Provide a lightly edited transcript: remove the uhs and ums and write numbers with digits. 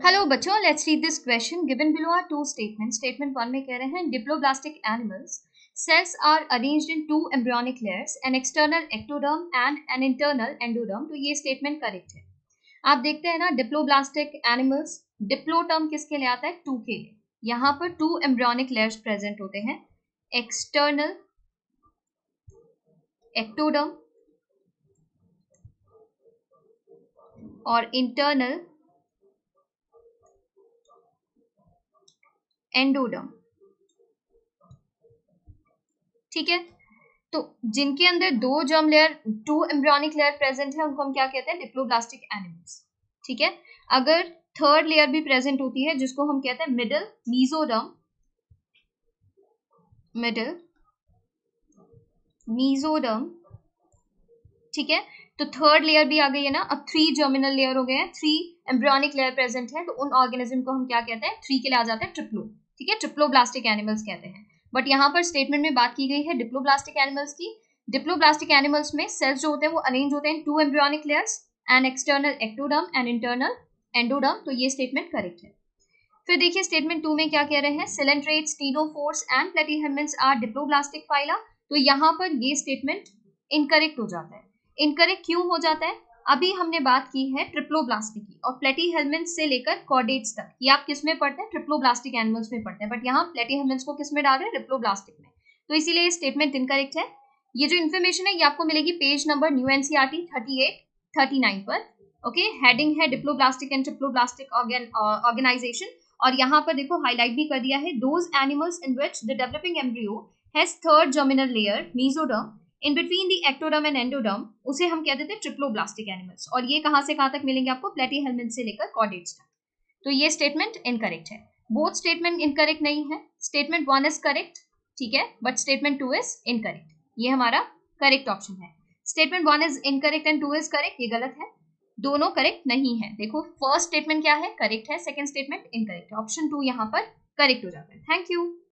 Hello बच्चों, let's read this question given below are two statement. Statement 1 में कह रहे हैं diploblastic animals cells are arranged in two embryonic layers, an external ectoderm and an internal endoderm। तो ये statement correct है। आप देखते हैं ना, डिप्लोब्लास्टिक एनिमल्स, डिप्लो टर्म किसके लिए आता है? टू के लिए। यहाँ पर टू एम्ब्रियोनिक लेयर्स प्रेजेंट होते हैं, एक्सटर्नल एक्टोडर्म और इंटरनल एंडोडर्म। ठीक है, तो जिनके अंदर दो germ layer, two embryonic layer present है, उनको हम क्या कहते हैं? Diploblastic animals. ठीक है, अगर थर्ड लेयर भी प्रेजेंट होती है जिसको हम कहते हैं मिडल मीजोडर्म, मिडल मीजोडर्म। ठीक है, तो थर्ड लेयर भी आ गई है ना। अब थ्री जर्मिनल लेयर हो गए हैं, थ्री एम्ब्रियोनिक लेयर प्रेजेंट है, तो उन ऑर्गेनिज्म को हम क्या कहते हैं? थ्री के लिए आ जाते हैं ट्रिप्लो। ठीक है, ट्रिप्लोब्लास्टिक एनिमल्स कहते हैं। बट यहाँ पर स्टेटमेंट में बात की गई है डिप्लोब्लास्टिक एनिमल्स की। डिप्लोब्लास्टिक एनिमल्स में सेल्स जो होते हैं वो अरेंज होते हैं two embryonic layers, an external ectoderm and internal endoderm. तो ये स्टेटमेंट करेक्ट है। फिर देखिए स्टेटमेंट 2 में क्या कह रहे हैं? Coelenterates, ctenophores and platyhelminthes are diploblastic phyla. तो यहाँ पर ये स्टेटमेंट इनकरेक्ट हो जाता है। इनकरेक्ट क्यों हो जाता है? अभी हमने बात की है ट्रिप्लोब्लास्टिक की, और प्लेटीहेलमिन्थ्स से लेकर कॉर्डेट्स तक ये आप किस में पढ़ते हैं? ट्रिप्लोब्लास्टिक एनिमल्स में पढ़ते हैं। बट यहाँ प्लेटीहेलमिन्थ्स को किस में डाल रहे हैं? डिप्लोब्लास्टिक में। तो इसीलिए ये स्टेटमेंट इनकरेक्ट है। ये जो इन्फॉर्मेशन है ये आपको मिलेगी पेज नंबर न्यू एनसीईआरटी 38-39 पर। ओके, हेडिंग है डिप्लोब्लास्टिक एंड ट्रिप्लोब्लास्टिक ऑर्गेनाइजेशन। और यहाँ पर देखो हाईलाइट भी कर दिया है, those animals in which the developing embryo has third germinal layer mesoderm in between the ectoderm and endoderm, उसे हम कह देते हैं ट्रिप्लोब्लास्टिक एनिमल्स। और ये कहाँ से कहाँ तक मिलेंगे आपको? प्लेटीहेलमिन्थ से लेकर कॉर्डेट्स तक। तो ये स्टेटमेंट इनकरेक्ट है। बोथ स्टेटमेंट इनकरेक्ट नहीं है। स्टेटमेंट 1 इज करेक्ट, ठीक है, बट स्टेटमेंट 2 इज इनकरेक्ट। ये हमारा करेक्ट ऑप्शन है। Statement 1 is incorrect and 2 is correct, ये गलत है। दोनों करेक्ट नहीं है। देखो फर्स्ट स्टेटमेंट क्या है? करेक्ट है, सेकंड स्टेटमेंट इनकरेक्ट है। ऑप्शन 2 यहाँ पर करेक्ट हो जाता है। Thank you.